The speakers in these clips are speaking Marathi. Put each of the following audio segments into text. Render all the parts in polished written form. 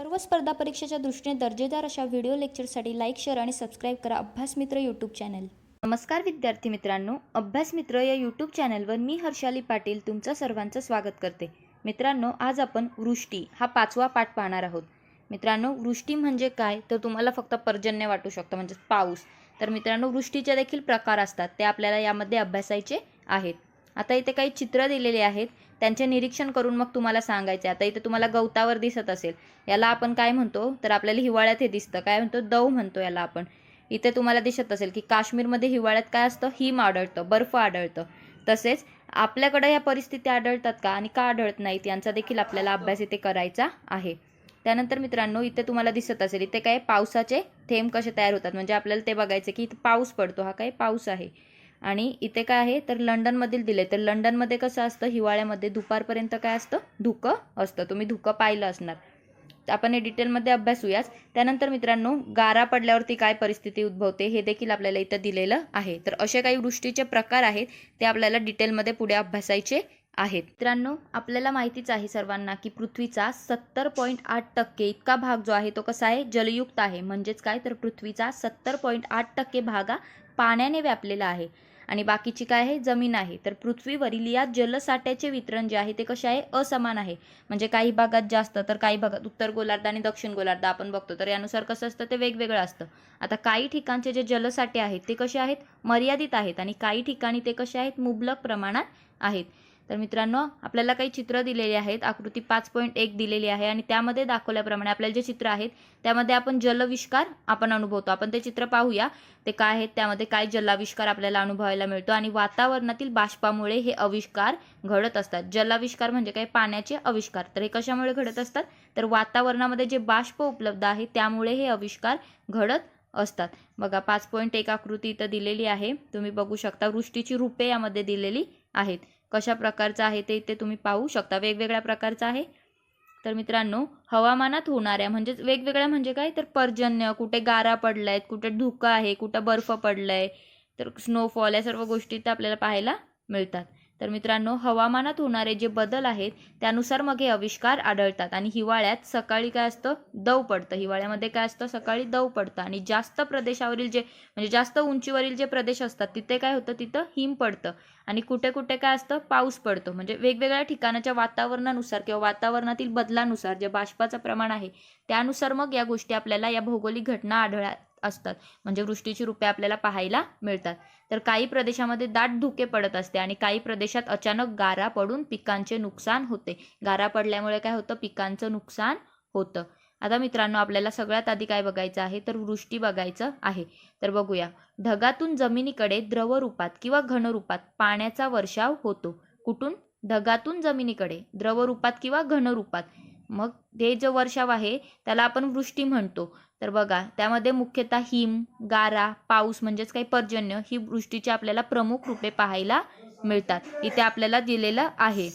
सर्व स्पर्धा परीक्षेच्या दृष्टीने दर्जेदार अशा व्हिडिओ लेक्चरसाठी लाईक, शेअर आणि सबस्क्राईब करा अभ्यास मित्र यूट्यूब चॅनल। नमस्कार विद्यार्थी मित्रांनो, अभ्यास मित्र या यूट्यूब चॅनलवर मी हर्षाली पाटील तुमचं सर्वांचं स्वागत करते। मित्रांनो, आज आपण वृष्टी हा 5वा पाठ पाहणार आहोत। मित्रांनो, वृष्टी म्हणजे काय तर तुम्हाला फक्त पर्जन्य वाटू शकतं, म्हणजे पाऊस। तर मित्रांनो, वृष्टीचे देखील प्रकार असतात, ते आपल्याला यामध्ये अभ्यासायचे आहेत। आता इथे काही चित्र दिलेले आहेत, त्यांचे निरीक्षण करून मग तुम्हाला सांगायचे। आता इथे तुम्हाला गवतावर दिसत असेल, याला आपण काय म्हणतो तर आपल्याला हिवाळ्यात हे दिसतं, काय म्हणतो दव म्हणतो याला आपण। इथे तुम्हाला दिसत असेल की काश्मीरमध्ये हिवाळ्यात काय असतं, हिम आढळतं, बर्फ आढळतं। तसेच आपल्याकडे या परिस्थिती आढळतात का आणि का आढळत नाहीत यांचा देखील आपल्याला अभ्यास इथे करायचा आहे। त्यानंतर मित्रांनो, इथे तुम्हाला दिसत असेल इथे काय पावसाचे थेंब कसे तयार होतात, म्हणजे आपल्याला ते बघायचे की इथे पाऊस पडतो, हा काय पाऊस आहे। आणि इथे काय आहे तर लंडनमधील दिले, तर लंडनमध्ये कसं असतं हिवाळ्यामध्ये दुपारपर्यंत काय असतं, धुकं असतं। तुम्ही धुकं पाहिलं असणार, आपण हे डिटेलमध्ये अभ्यासूयाच। त्यानंतर मित्रांनो, गारा पडल्यावरती काय परिस्थिती उद्भवते हे देखील आपल्याला इथं दिलेलं आहे। तर असे काही वृष्टीचे प्रकार आहेत, ते आपल्याला डिटेलमध्ये पुढे अभ्यासायचे आहेत। मित्रांनो, आपल्याला माहितीच आहे सर्वांना की पृथ्वीचा 70.8% इतका भाग जो आहे तो कसा आहे, जलयुक्त आहे। म्हणजेच काय तर पृथ्वीचा 70.8% भाग हा पाण्याने व्यापलेला आहे आणि बाकीची काय आहे, जमीन आहे। तर पृथ्वीवरील या जलसाठ्याचे वितरण जे आहे ते कसे आहे, असमान आहे। म्हणजे काही भागात जास्त तर काही भागात, उत्तर गोलार्ध आणि दक्षिण गोलार्ध आपण बघतो तर यानुसार कसं असतं ते वेगवेगळं असतं। आता काही ठिकाणचे जे जलसाठे आहेत ते कसे आहेत, मर्यादित आहेत आणि काही ठिकाणी ते कसे आहेत, मुबलक प्रमाणात आहेत। तर मित्रांनो, आपल्याला काही चित्र दिलेली आहेत, आकृती 5.1 दिलेली आहे आणि त्यामध्ये दाखवल्याप्रमाणे आपल्याला जे चित्र आहेत त्यामध्ये आपण जलविष्कार आपण अनुभवतो। आपण ते चित्र पाहूया, ते काय आहेत, त्यामध्ये काय जलाविष्कार आपल्याला अनुभवायला मिळतो आणि वातावरणातील बाष्पामुळे हे आविष्कार घडत असतात। जलाविष्कार म्हणजे काय, पाण्याचे आविष्कार। तर हे कशामुळे घडत असतात तर वातावरणामध्ये जे बाष्प उपलब्ध आहे त्यामुळे हे आविष्कार घडत असतात। बघा 5.1 आकृती इथं दिलेली आहे, तुम्ही बघू शकता। वृष्टीची रूपे यामध्ये दिलेली आहेत, कशा प्रकारचं आहे ते इथे तुम्ही पाहू शकता, वेगवेगळ्या प्रकारचं आहे। तर मित्रांनो, हवामानात होणाऱ्या म्हणजे वेगवेगळ्या म्हणजे काय तर पर्जन्य, कुठे गारा पडल्यात, कुठे धुकं आहे, कुठे बर्फ पडलाय, तर स्नोफॉल, या सर्व गोष्टी इथे आपल्याला पाहायला मिळतात। तर मित्रांनो, हवामानात होणारे जे बदल आहेत त्यानुसार मग हे आविष्कार आढळतात। आणि हिवाळ्यात सकाळी काय असतं, दव पडतं। हिवाळ्यामध्ये काय असतं, सकाळी दव पडतं आणि जास्त प्रदेशावरील जे म्हणजे जास्त उंचीवरील जे प्रदेश असतात तिथे काय होतं, तिथं हिम पडतं आणि कुठे कुठे काय असतं, पाऊस पडतो। म्हणजे वेगवेगळ्या ठिकाणाच्या वातावरणानुसार किंवा वातावरणातील बदलानुसार जे बाष्पाचं प्रमाण आहे त्यानुसार मग या गोष्टी आपल्याला, या भौगोलिक घटना आढळत असतात। म्हणजे वृष्टीची रूपे आपल्याला पाहायला मिळतात। तर काही प्रदेशामध्ये दाट धुके पडत असते आणि काही प्रदेशात अचानक गारा पडून पिकांचे नुकसान होते। गारा पडल्यामुळे काय होतं, पिकांचं नुकसान होतं। आता मित्रांनो, आपल्याला सगळ्यात आधी काय बघायचं आहे तर वृष्टी बघायचं आहे। तर बघूया, ढगातून जमिनीकडे द्रव रूपात किंवा घन रूपात पाण्याचा वर्षाव होतो। कुठून, ढगातून जमिनीकडे द्रव रूपात किंवा घन रूपात, मग हे जो वर्षाव आहे त्याला आपण वृष्टी म्हणतो। तर बघा, त्यामध्ये मुख्यतः हिम, गारा, पाऊस म्हणजेच काही पर्जन्य ही वृष्टीची आपल्याला प्रमुख रूपे पाहायला मिळतात। इथे आपल्याला दिलेलं आहे।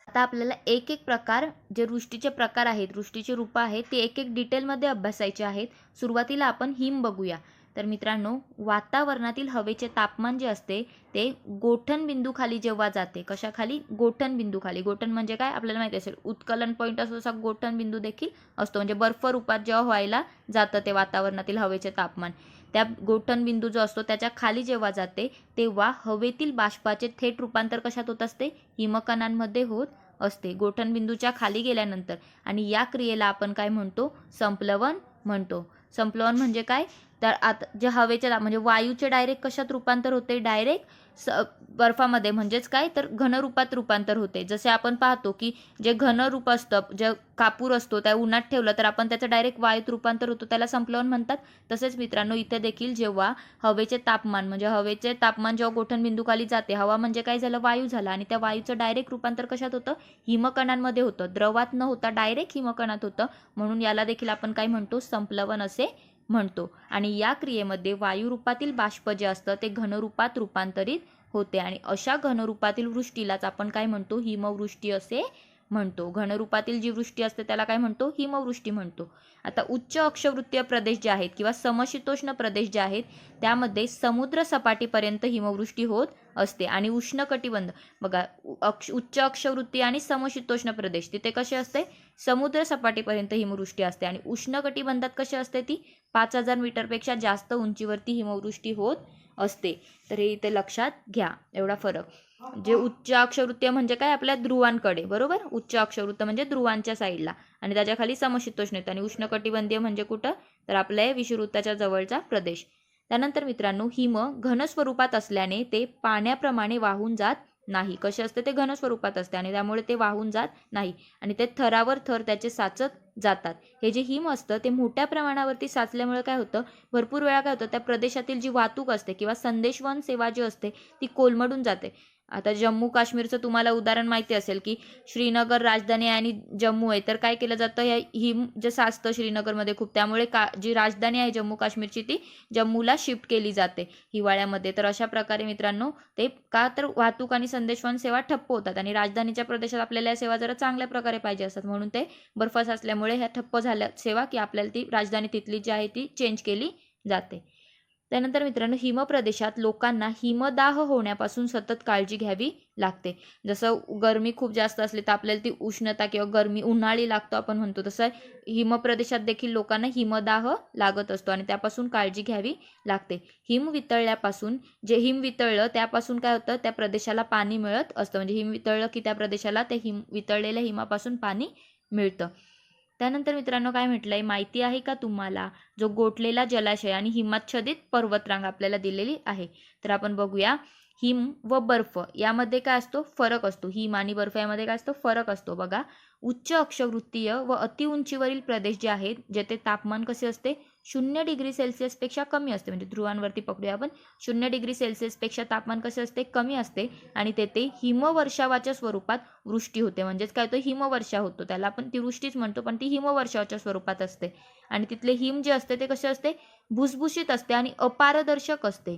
आता आपल्याला एक एक प्रकार, जे वृष्टीचे प्रकार आहेत, वृष्टीची रूपं आहेत, ते एक एक डिटेलमध्ये अभ्यासायचे आहेत। सुरुवातीला आपण हिम बघूया। तर मित्रांनो, वातावरणातील हवेचे तापमान जे असते ते गोठण बिंदूखाली जेव्हा जाते, कशाखाली, गोठण बिंदूखाली। गोठण म्हणजे काय आपल्याला माहिती असेल, उत्कलन पॉईंट असतो तसा गोठण बिंदू देखील असतो। म्हणजे बर्फ रूपात जेव्हा व्हायला जातं ते वातावरणातील हवेचे तापमान, त्या गोठण बिंदू जो असतो त्याच्या खाली जेव्हा जाते तेव्हा हवेतील बाष्पाचे थेट रूपांतर कशात होत असते, हिमकणांमध्ये होत असते गोठण बिंदूच्या खाली गेल्यानंतर। आणि या क्रियेला आपण काय म्हणतो, संप्लवन म्हणतो। संप्लवन म्हणजे काय तर आता जे हवेचे म्हणजे वायूचे डायरेक्ट कशात रूपांतर होते, डायरेक्ट बर्फामध्ये, म्हणजेच काय तर घनरूपात रूपांतर होते। जसे आपण पाहतो की जे घनरूप असतं, जे कापूर असतो त्या उन्हात ठेवलं तर आपण त्याचं डायरेक्ट वायूत रूपांतर होतो, त्याला संप्लवन म्हणतात। तसेच मित्रांनो, इथे देखील जेव्हा हवेचे तापमान म्हणजे हवेचे तापमान जेव्हा गोठण बिंदूखाली जाते, हवा म्हणजे काय झालं, वायू झाला, आणि त्या वायूचं डायरेक्ट रूपांतर कशात होतं, हिमकणांमध्ये होतं। द्रवात न होता डायरेक्ट हिमकणात होतं, म्हणून याला देखील आपण काय म्हणतो, संप्लवन असे म्हणतो। आणि या क्रियेमध्ये वायुरूपातील बाष्प जे असतं ते घनरूपात रूपांतरित होते आणि अशा घनरूपातील वृष्टीलाच आपण काय म्हणतो, हिमवृष्टी असे म्हणतो। घनरूपातील जी वृष्टी असते त्याला काय म्हणतो, हिमवृष्टी म्हणतो। आता उच्च अक्षवृत्तीय प्रदेश जे आहेत किंवा समशीतोष्ण प्रदेश जे आहेत त्यामध्ये समुद्र सपाटीपर्यंत हिमवृष्टी होत असते. आणि उष्णकटिबंध बघा, उच्च अक्षवृत्ती आणि समशीतोष्ण प्रदेश तिथे कसे असते, समुद्र सपाटीपर्यंत हिमवृष्टी असते. आणि उष्णकटिबंधात कशी असते ती 5000 मीटरपेक्षा जास्त उंचीवरती हिमवृष्टी होत असते. तर हे इथे लक्षात घ्या, एवढा फरक. जे उच्च अक्षवृत्तीय म्हणजे काय, आपल्या ध्रुवांकडे, बरोबर. उच्च अक्षवृत्त म्हणजे ध्रुवांच्या साईडला, आणि त्याच्या खाली समशीतोष्ण येतं. आणि उष्णकटिबंधीय म्हणजे कुठं, तर आपल्या विषुववृत्ताच्या जवळचा प्रदेश. त्यानंतर मित्रांनो, हिम घन स्वरूपात असल्याने ते पाण्याप्रमाणे वाहून जात नाही. कसे असते, ते घन स्वरूपात असते आणि त्यामुळे ते वाहून जात नाही आणि ते थरावर थर त्याचे साचत जातात. हे जे हिम असतं ते मोठ्या प्रमाणावरती साचल्यामुळे काय होतं, भरपूर वेळा काय होतं, त्या प्रदेशातील जी वाहतूक असते किंवा संदेशवहन सेवा जी असते ती कोलमडून जाते. आता जम्मू काश्मीरचं तुम्हाला उदाहरण माहिती असेल की श्रीनगर राजधानी आहे आणि जम्मू आहे, तर काय केलं जातं, या हिम जे साचतं श्रीनगरमध्ये खूप, त्यामुळे जी राजधानी आहे जम्मू काश्मीरची ती जम्मूला शिफ्ट केली जाते हिवाळ्यामध्ये. तर अशा प्रकारे मित्रांनो, ते का तर वाहतूक आणि संदेशवहन सेवा ठप्प होतात आणि राजधानीच्या प्रदेशात आपल्याला या सेवा जरा चांगल्या प्रकारे पाहिजे असतात, म्हणून ते बर्फ साचल्यामुळे ह्या ठप्प झाल्या सेवा की आपल्याला ती राजधानी तिथली जी आहे ती चेंज केली जाते. त्यानंतर मित्रांनो, हिमप्रदेशात लोकांना हिमदाह होण्यापासून सतत काळजी घ्यावी लागते. जसं गरमी खूप जास्त असली तर आपल्याला ती उष्णता किंवा गरमी उन्हाळी लागतो आपण म्हणतो, तसं हिमप्रदेशात देखील लोकांना हिमदाह लागत असतो आणि त्यापासून काळजी घ्यावी लागते. हिम वितळल्यापासून, जे हिम वितळलं त्यापासून काय होतं, त्या प्रदेशाला पाणी मिळत असतं. म्हणजे हिम वितळलं की त्या प्रदेशाला त्या वितळलेल्या हिमापासून पाणी मिळतं. त्यानंतर मित्रांनो काय म्हटलंय, माहिती आहे का तुम्हाला, जो गोठलेला जलाशय आणि हिमाच्छादित पर्वतरांग आपल्याला दिलेली आहे. तर आपण बघूया, हिम व बर्फ यामध्ये काय असतो, फरक असतो. हिम आणि बर्फ यामध्ये काय असतो, फरक असतो. बघा, उच्च अक्षवृत्तीय व अतिउंचीवरील प्रदेश जे आहेत, जेथे तापमान कसे असते, 0 डिग्री सेल्सिअसपेक्षा कमी असते. म्हणजे ध्रुवांवरती पकडूया आपण, 0 डिग्री सेल्सिअसपेक्षा तापमान कसे असते, कमी असते आणि तेथे हिमवर्षावाच्या स्वरूपात वृष्टी होते. म्हणजेच काय होतं, हिमवर्षा होतो. त्याला आपण ती वृष्टीच म्हणतो, पण ती हिमवर्षावाच्या स्वरूपात असते. आणि तिथले हिम जे असते ते कसे असते, भुसभुशीत असते आणि अपारदर्शक असते.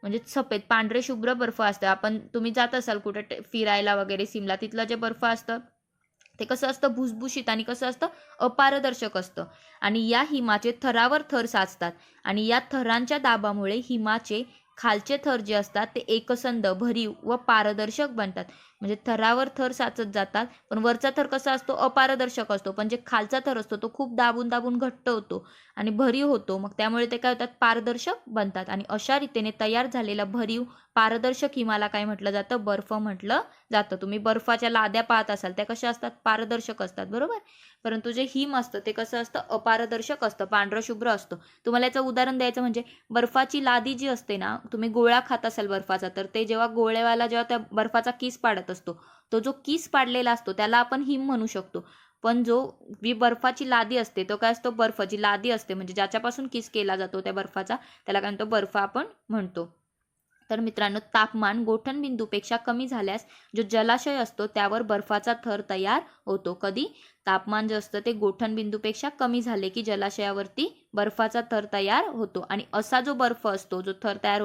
म्हणजे सफेद पांढरे शुभ्र बर्फ असतं. तुम्ही जात असाल कुठे फिरायला वगैरे, सिमला, तिथलं जे बर्फ असतं ते कसं असतं, भुसभुशीत आणि कसं असतं, अपारदर्शक असतं. आणि या हिमाचे थरावर थर साचतात आणि या थरांच्या दाबामुळे हिमाचे खालचे थर जे असतात ते एकसंध, भरीव व पारदर्शक बनतात. म्हणजे थरावर थर साचत जातात, पण वरचा थर कसा असतो, अपारदर्शक असतो. पण जे खालचा थर असतो तो खूप दाबून दाबून घट्ट होतो आणि भरीव होतो. मग त्यामुळे ते काय होतात, पारदर्शक बनतात. आणि अशा रीतीने तयार झालेला भरीव पारदर्शक हिमाला काय म्हटलं जातं, बर्फ म्हटलं जातं. तुम्ही बर्फाच्या लाद्या पाहत असाल, त्या कशा असतात, पारदर्शक असतात, बरोबर. परंतु जे हिम असतं ते कसं असतं, अपारदर्शक असतं, पांढरं शुभ्र असतं. तुम्हाला याचं उदाहरण द्यायचं म्हणजे, बर्फाची लादी जी असते ना, तुम्ही गोळा खात असाल बर्फाचा, तर ते जेव्हा गोळेवाला जेव्हा त्या बर्फाचा किस पाडत असतो, तो जो किस पाडलेला असतो त्याला आपण हिम म्हणू शकतो. पण जो बर्फाची लादी असते तो काय असतो, बर्फ जी लादी असते म्हणजे ज्याच्यापासून किस केला जातो त्या बर्फाचा, त्याला काय म्हणतो, बर्फ आपण म्हणतो. तर मित्रांनो, तापमान गोठणबिंदूपेक्षा कमी झाल्यास जो जलाशय असतो त्यावर बर्फाचा थर तयार होतो. कधी, तापमान जे असतं ते गोठणबिंदूपेक्षा कमी झाले की जलाशयावरती बर्फाचा थर तयार होतो. आणि असा जो बर्फ असतो, जो थर तयार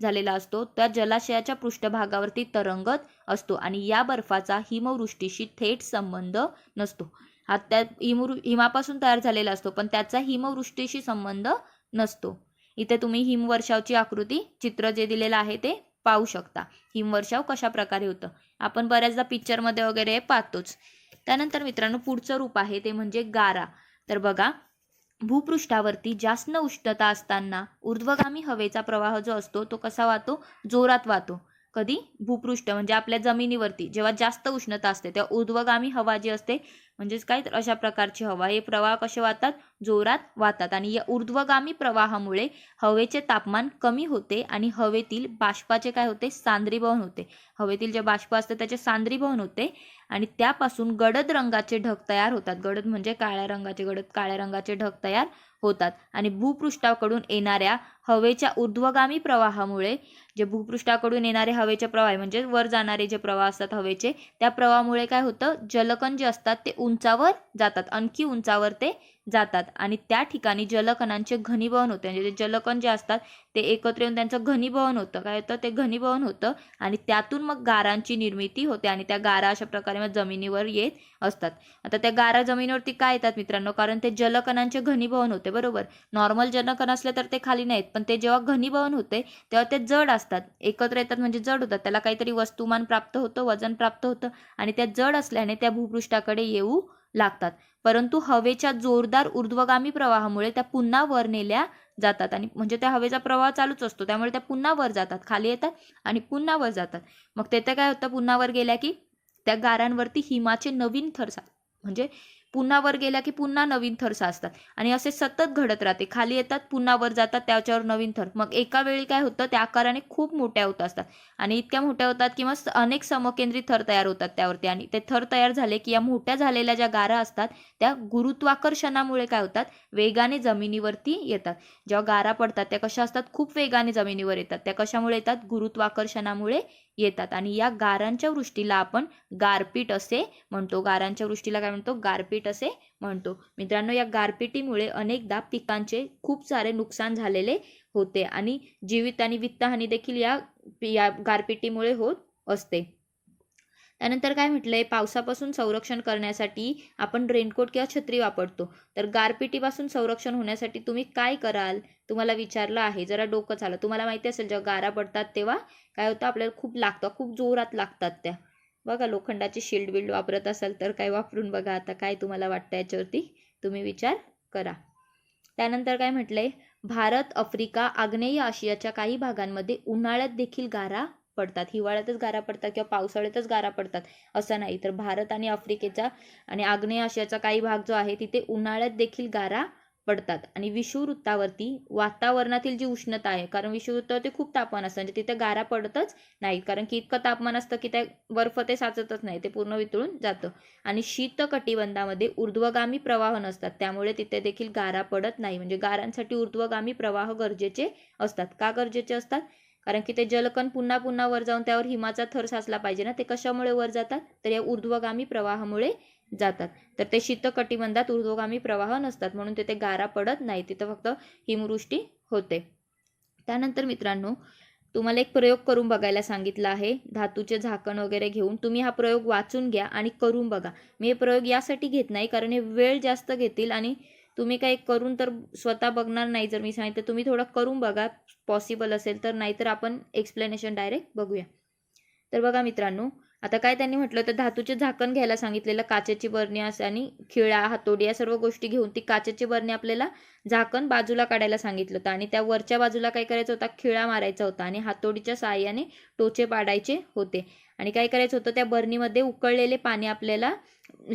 झालेला असतो, त्या जलाशयाच्या पृष्ठभागावरती तरंगत असतो आणि या बर्फाचा हिमवृष्टीशी थेट संबंध नसतो. हा त्या हिमापासून तयार झालेला असतो, पण त्याचा हिमवृष्टीशी संबंध नसतो. इथे तुम्ही हिमवर्षावची आकृती, चित्र जे दिलेलं आहे ते पाहू शकता. हिमवर्षाव कशा प्रकारे होतं, आपण बऱ्याचदा पिक्चरमध्ये वगैरे पाहतोच. त्यानंतर मित्रांनो, पुढचं रूप आहे ते म्हणजे गारा. तर बघा, भूपृष्ठावरती जास्त उष्णता असताना ऊर्ध्वगामी हवेचा प्रवाह जो असतो तो कसा वाहतो, जोरात वाहतो. कधी, भूपृष्ठ म्हणजे आपल्या जमिनीवरती जेव्हा जास्त उष्णता असते तेव्हा ऊर्ध्वगामी हवा जी असते, म्हणजेच काय, तर अशा प्रकारची हवा, हे प्रवाह कसे वाहतात, जोरात वाहतात. आणि या ऊर्ध्वगामी प्रवाहामुळे हवेचे तापमान कमी होते आणि हवेतील बाष्पाचे काय होते, सांद्रीभवन होते. हवेतील जे बाष्प असते त्याचे सांद्रीभवन होते आणि त्यापासून गडद रंगाचे ढग तयार होतात. गडद म्हणजे काळ्या रंगाचे ढग तयार होतात. आणि भूपृष्ठाकडून येणाऱ्या हवेच्या ऊर्ध्वगामी प्रवाहामुळे, जे भूपृष्ठाकडून येणारे हवेचे प्रवाह म्हणजे वर जाणारे जे प्रवाह असतात हवेचे, त्या प्रवाहामुळे काय होतं, जलकण जे असतात ते उंचावर जातात, आणखी उंचावर ते जातात आणि त्या ठिकाणी जलकणांचे घनीभवन होते. म्हणजे ते जलकण जे असतात ते एकत्र येऊन त्यांचं घनीभवन होतं. काय होतं ते घनीभवन होतं आणि त्यातून मग गारांची निर्मिती होते आणि त्या गारा अशा प्रकारे मग जमिनीवर येत असतात. आता त्या गारा जमिनीवरती काय येतात मित्रांनो, कारण ते जलकणांचे घनीभवन होते, बरोबर. नॉर्मल जलकण असले तर ते खाली नाहीत, पण ते जेव्हा घनीभवन होते तेव्हा ते जड असतात, एकत्र येतात म्हणजे जड होतात. त्याला काहीतरी वस्तुमान प्राप्त होतं, वजन प्राप्त होतं आणि त्या जड असल्याने त्या भूपृष्ठाकडे येऊ लागतात. परंतु हवेच्या जोरदार ऊर्ध्वगामी प्रवाहामुळे त्या पुन्हा वर नेल्या जातात आणि म्हणजे त्या हवेचा प्रवाह चालूच असतो, त्यामुळे त्या पुन्हा वर जातात, खाली येतात आणि पुन्हा वर जातात. मग तेथे काय होतं, पुन्हा वर गेल्या की त्या गारांवरती हिमाचे नवीन थर म्हणजे पुन्हा वर गेल्या की पुन्हा नवीन थर साचतात आणि असे सतत घडत राहते. खाली येतात, पुन्हा वर जातात, त्याच्यावर नवीन थर. मग एका वेळी काय होतं, त्या आकाराने खूप मोठ्या होत असतात आणि इतक्या मोठ्या होतात की मग अनेक समकेंद्री थर तयार होतात त्यावरती आणि ते थर तयार झाले की या मोठ्या झालेल्या ज्या गारा असतात त्या गुरुत्वाकर्षणामुळे काय होतात, वेगाने जमिनीवरती येतात. जेव्हा गारा पडतात त्या कशा असतात, खूप वेगाने जमिनीवर येतात. त्या कशामुळे येतात, गुरुत्वाकर्षणामुळे येतात आणि या गारांच्या वृष्टीला आपण गारपीट असे म्हणतो. गारांच्या वृष्टीला काय म्हणतो, गारपीट असे म्हणतो. मित्रांनो, या गारपिटीमुळे अनेकदा पिकांचे खूप सारे नुकसान झालेले होते आणि जीवित आणि वित्तहानी देखील या गारपिटीमुळे होत असते. त्यानंतर काय म्हटलंय, पावसापासून संरक्षण करण्यासाठी आपण रेनकोट किंवा छत्री वापरतो. तर गारपिटीपासून संरक्षण होण्यासाठी तुम्ही काय कराल, तुम्हाला विचारलं आहे. जरा डोकं चालवा. तुम्हाला माहिती असेल जेव्हा गारा पडतात तेव्हा काय होतं, आपल्याला खूप लागतं, खूप जोरात लागतात त्या. बघा, लोखंडाची शिल्ड बिल्ड वापरत असाल तर काय वापरून बघा. आता काय तुम्हाला वाटतं याच्यावरती तुम्ही विचार करा. त्यानंतर काय म्हटलंय, भारत, आफ्रिका, आग्नेय आशियाच्या काही भागांमध्ये उन्हाळ्यात देखील गारा पडतात. हिवाळ्यातच गारा पडतात किंवा पावसाळ्यातच गारा पडतात असं नाही. तर भारत आणि आफ्रिकेचा आणि आग्नेय आशियाचा काही भाग जो आहे तिथे उन्हाळ्यात देखील गारा पडतात. आणि विषुववृत्तावरती वातावरणातील जी उष्णता आहे, कारण विषुववृत्तावरती खूप तापमान असतं म्हणजे तिथे गारा पडतच नाही, कारण की इतकं तापमान असतं की त्या बर्फ ते साचतच नाही, ते पूर्ण वितळून जातं. आणि शीत कटिबंधामध्ये ऊर्ध्वगामी प्रवाह नसतात, त्यामुळे तिथे देखील गारा पडत नाही. म्हणजे गारांसाठी ऊर्ध्वगामी प्रवाह गरजेचे असतात. का गरजेचे असतात, कारण की ते जलकण पुन्हा पुन्हा वर जाऊन त्यावर हिमाचा थर साचला पाहिजे ना. ते कशामुळे वर जातात, तर या ऊर्ध्वगामी प्रवाहामुळे जातात. तर ते शीत कटिबंधात ऊर्ध्वगामी प्रवाह नसतात म्हणून तिथे गारा पडत नाही, तिथं फक्त हिमवृष्टी होते. त्यानंतर मित्रांनो, तुम्हाला एक प्रयोग करून बघायला सांगितला आहे, धातूचे झाकण वगैरे घेऊन. तुम्ही हा प्रयोग वाचून घ्या आणि करून बघा. मी हे प्रयोग यासाठी घेत नाही कारण हे वेळ जास्त घेतील आणि तुम्ही काही करून तर स्वतः बघणार नाही. जर मी सांगितलं तुम्ही थोडं करून बघा, पॉसिबल असेल तर, नाहीतर आपण एक्सप्लेनेशन डायरेक्ट बघूया. तर बघा मित्रांनो, आता काय त्यांनी म्हटलं तर धातूचे झाकण घ्यायला सांगितलेलं, काचेची बरणी असं आणि खिळा, हातोडी या सर्व गोष्टी घेऊन ती काचेची बरणी आपल्याला झाकण बाजूला काढायला सांगितलं होतं आणि त्या वरच्या बाजूला काय करायचं होता, खिळा मारायचा होता आणि हातोडीच्या साहाय्याने टोचे पाडायचे होते. आणि काय करायचं होतं, त्या बरणीमध्ये उकळलेले पाणी आपल्याला,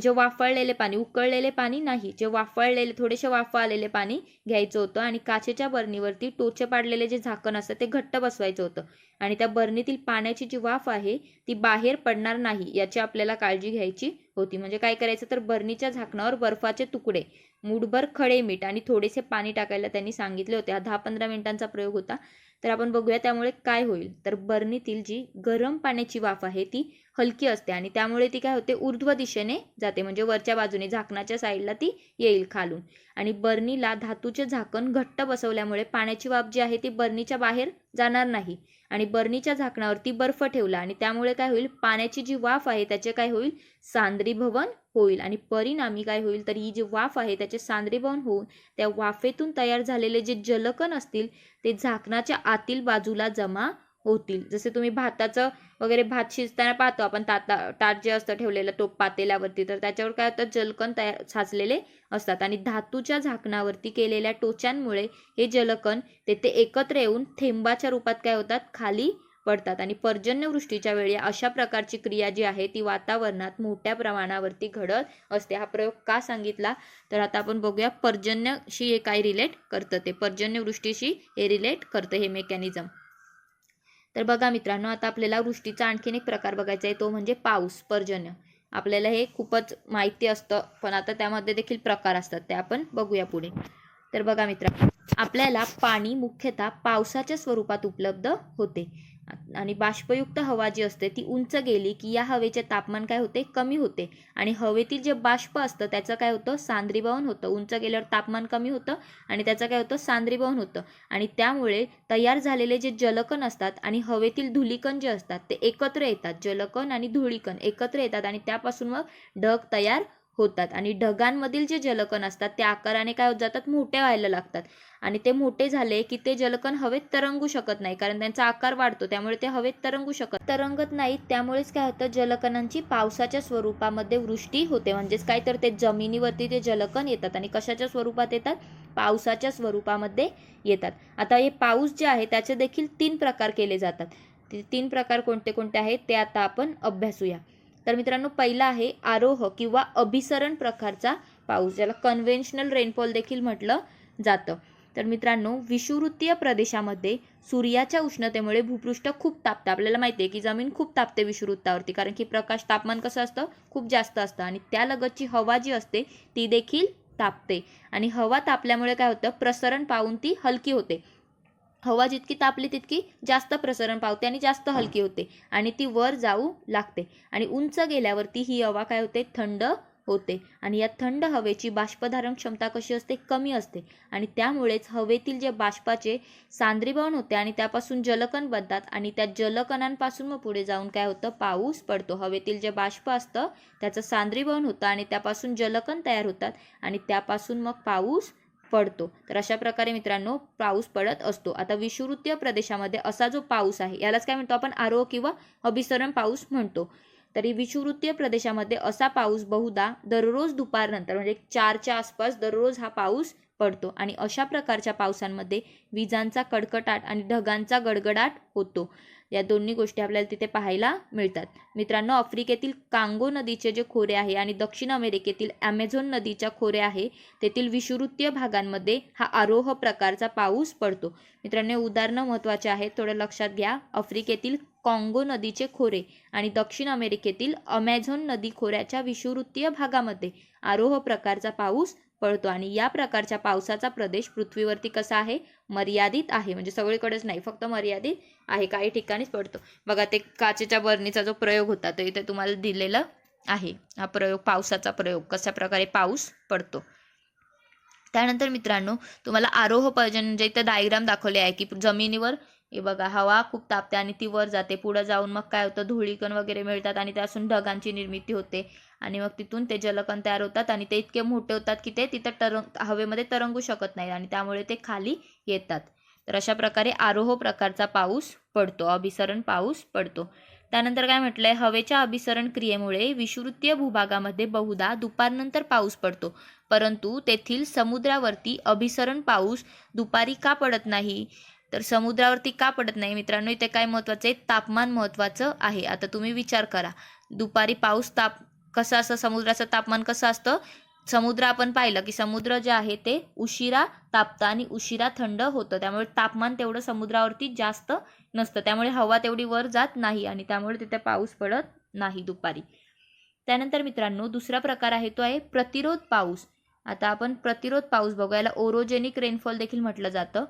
जे वाफळलेले पाणी, उकळलेले पाणी नाही, जे वाफळलेले थोडेसे वाफ आलेले पाणी घ्यायचं होतं आणि काचेच्या बरणीवरती टोचे पाडलेले जे झाकण असतं ते घट्ट बसवायचं होतं आणि त्या बरणीतील पाण्याची जी वाफ आहे ती बाहेर पडणार नाही याची आपल्याला काळजी घ्यायची होती. म्हणजे काय करायचं, तर बरणीच्या झाकणावर बर्फाचे तुकडे, मूठभर खडे मीठ आणि थोडेसे पाणी टाकायला त्यांनी सांगितले होते. हा 10-15 मिनिटांचा प्रयोग होता. तर आपण बघूया त्यामुळे काय होईल. तर बरणीतील जी गरम पाण्याची वाफ आहे ती हलकी असते आणि त्यामुळे ती काय होते, ऊर्ध्व दिशेने जाते, म्हणजे वरच्या बाजूने झाकणाच्या साईडला ती येईल खालून. आणि बरणीला धातूचे झाकण घट्ट बसवल्यामुळे पाण्याची वाफ जी आहे ती बरणीच्या बाहेर जाणार नाही आणि बरणीच्या झाकणावरती बर्फ ठेवला आणि त्यामुळे काय होईल, पाण्याची जी वाफ आहे त्याचे काय होईल, सांद्रीभवन होईल आणि परिणामी काय होईल, तर ही जी वाफ आहे त्याचे सांद्रीभवन होऊन त्या वाफेतून तयार झालेले जे जलकण असतील ते झाकणाच्या आतील बाजूला जमा होतील. जसे तुम्ही भाताचं वगैरे भात शिजताना पाहतो आपण, ताट जे असतं ठेवलेलं टोप पातेल्यावरती, तर त्याच्यावर काय होतं, जलकण तयार साचलेले असतात आणि धातूच्या झाकणावरती केलेल्या टोचांमुळे हे जलकण तेथे एकत्र येऊन थेंबाच्या रूपात काय होतात, खाली पडतात आणि पर्जन्यवृष्टीच्या वेळी अशा प्रकारची क्रिया जी आहे ती वातावरणात मोठ्या प्रमाणावरती घडत असते. हा प्रयोग का सांगितला, तर आता आपण बघूया पर्जन्यशी हे काय रिलेट करतं, ते पर्जन्यवृष्टीशी हे रिलेट करतं हे मेकॅनिझम. तर बघा मित्रांनो, आता आपल्याला वृष्टीचा आणखीन एक प्रकार बघायचा आहे, तो म्हणजे पाऊस, पर्जन्य. आपल्याला हे खूपच माहिती असतं पण आता त्यामध्ये देखील प्रकार असतात, ते आपण बघूया पुढे. तर बघा मित्रांनो, आपल्याला पाणी मुख्यतः पावसाच्या स्वरूपात उपलब्ध होते आणि बाष्पयुक्त हवा जी असते ती उंच गेली की या हवेचे तापमान काय होते, कमी होते आणि हवेतील जे बाष्प असतं त्याचं काय होतं, सांद्रीभवन होतं. उंच गेल्यावर तापमान कमी होतं आणि त्याचं काय होतं, सांद्रीभवन होतं आणि त्यामुळे तयार झालेले जे जलकण असतात आणि हवेतील धुलीकण जे असतात ते एकत्र येतात. जलकण आणि धुळीकण एकत्र येतात आणि त्यापासून मग ढग तयार होतात आणि ढगांमधील जे जलकण असतात ते आकाराने काय होत जातात, मोठे व्हायला लागतात आणि ते मोठे झाले की ते जलकण हवेत तरंगू शकत नाही, कारण त्यांचा आकार वाढतो, त्यामुळे ते हवेत तरंगत नाहीत. त्यामुळेच काय होतं, जलकणांची पावसाच्या स्वरूपामध्ये वृष्टी होते. म्हणजेच काय तर ते जमिनीवरती ते जलकण येतात आणि कशाच्या स्वरूपात येतात, पावसाच्या स्वरूपामध्ये येतात. आता हे पाऊस जे आहे त्याचे देखील 3 प्रकार केले जातात. ते 3 प्रकार कोणते कोणते आहेत ते आता आपण अभ्यासूया. तर मित्रांनो, पहिला आहे आरोह किंवा अभिसरण प्रकारचा पाऊस, ज्याला कन्व्हेन्शनल रेनफॉल देखील म्हटलं जातं. तर मित्रांनो, विषुववृत्तीय प्रदेशामध्ये सूर्याच्या उष्णतेमुळे भूपृष्ठ खूप तापतं. आपल्याला माहिती आहे की जमीन खूप तापते विषुववृत्तावरती, कारण की प्रकाश तापमान कसं असतं, खूप जास्त असतं आणि त्यालगतची हवा जी असते ती देखील तापते आणि हवा तापल्यामुळे काय होतं, प्रसरण पावून ती हलकी होते. हवा जितकी तापली तितकी जास्त प्रसरण पावते आणि जास्त हलकी होते आणि ती वर जाऊ लागते आणि उंच गेल्यावरती ही हवा काय होते, थंड होते आणि या थंड हवेची बाष्पधारण क्षमता कशी असते, कमी असते आणि त्यामुळेच हवेतील जे बाष्पाचे सांद्रीभवन होते आणि त्यापासून जलकण बनतात आणि त्या जलकणांपासून मग पुढे जाऊन काय होतं, पाऊस पडतो. हवेतील जे बाष्प असतं त्याचं सांद्रीभवन होतं आणि त्यापासून जलकण तयार होतात आणि त्यापासून मग पाऊस पडतो. तर अशा प्रकारे मित्रांनो पाऊस पडत असतो. आता विषुववृत्तीय प्रदेशामध्ये असा जो पाऊस आहे यालाच काय म्हणतो आपण, आरोह किंवा अभिसरण पाऊस म्हणतो. तरी विषुववृत्तीय प्रदेशामध्ये असा पाऊस बहुधा दररोज दुपारनंतर म्हणजे 4च्या आसपास दररोज हा पाऊस पडतो आणि अशा प्रकारच्या पावसांमध्ये विजांचा कडकडाट आणि ढगांचा गडगडाट होतो. या दोन्ही गोष्टी आपल्याला तिथे पाहायला मिळतात. मित्रांनो, आफ्रिकेतील कांगो नदीचे जे खोरे आहे आणि दक्षिण अमेरिकेतील ॲमेझॉन नदीच्या खोरे आहे तेथील विषुववृत्तीय भागांमध्ये हा आरोह प्रकारचा पाऊस पडतो. मित्रांनो, उदाहरणं महत्त्वाचे आहेत, थोडं लक्षात घ्या. आफ्रिकेतील काँगो नदीचे खोरे आणि दक्षिण अमेरिकेतील अमेझॉन नदी खोऱ्याच्या विषुववृत्तीय भागामध्ये आरोह प्रकारचा पाऊस पडतो आणि या प्रकारच्या पावसाचा प्रदेश पृथ्वीवरती कसा आहे, मर्यादित आहे. म्हणजे सगळीकडेच नाही, फक्त मर्यादित आहे, काही ठिकाणीच पडतो. बघा, ते काचेच्या बरणीचा जो प्रयोग होता तो इथे तुम्हाला दिलेला आहे. हा प्रयोग, पावसाचा प्रयोग, कशा प्रकारे पाऊस पडतो. त्यानंतर मित्रांनो, तुम्हाला आरोह पर्जन्य म्हणजे इथं डायग्राम दाखवले आहे की जमिनीवर हे बघा, हवा खूप तापते आणि ती वर जाते. पुढे जाऊन मग काय होतं, धुळीकण वगैरे मिळतात आणि त्यापासून ढगांची निर्मिती होते आणि मग तिथून ते जलकण तयार होतात आणि ते इतके मोठे होतात की ते तिथं हवेमध्ये तरंगू शकत नाही आणि त्यामुळे ते खाली येतात. तर अशा प्रकारे आरोह प्रकारचा पाऊस पडतो, अभिसरण पाऊस पडतो. त्यानंतर काय म्हटलंय, हवेच्या अभिसरण क्रियेमुळे विषुववृत्तीय भूभागामध्ये बहुधा दुपारनंतर पाऊस पडतो, परंतु तेथील समुद्रावरती अभिसरण पाऊस दुपारी का पडत नाही. तर समुद्रावरती का पडत नाही मित्रांनो, इथे काय महत्त्वाचं आहे, तापमान महत्त्वाचं आहे. आता तुम्ही विचार करा, दुपारी पाऊस कसं असं, समुद्राचं तापमान कसं असतं, समुद्र आपण पाहिलं की समुद्र जे आहे ते उशिरा तापतं आणि उशिरा थंड होतं, त्यामुळे तापमान तेवढं समुद्रावरती जास्त नसतं, त्यामुळे हवा तेवढी वर जात नाही आणि त्यामुळे तिथे पाऊस पडत नाही दुपारी. त्यानंतर मित्रांनो, दुसरा प्रकार आहे तो आहे प्रतिरोध पाऊस. आता आपण प्रतिरोध पाऊस बघू, याला ओरोजेनिक रेनफॉल देखील म्हटलं जातं.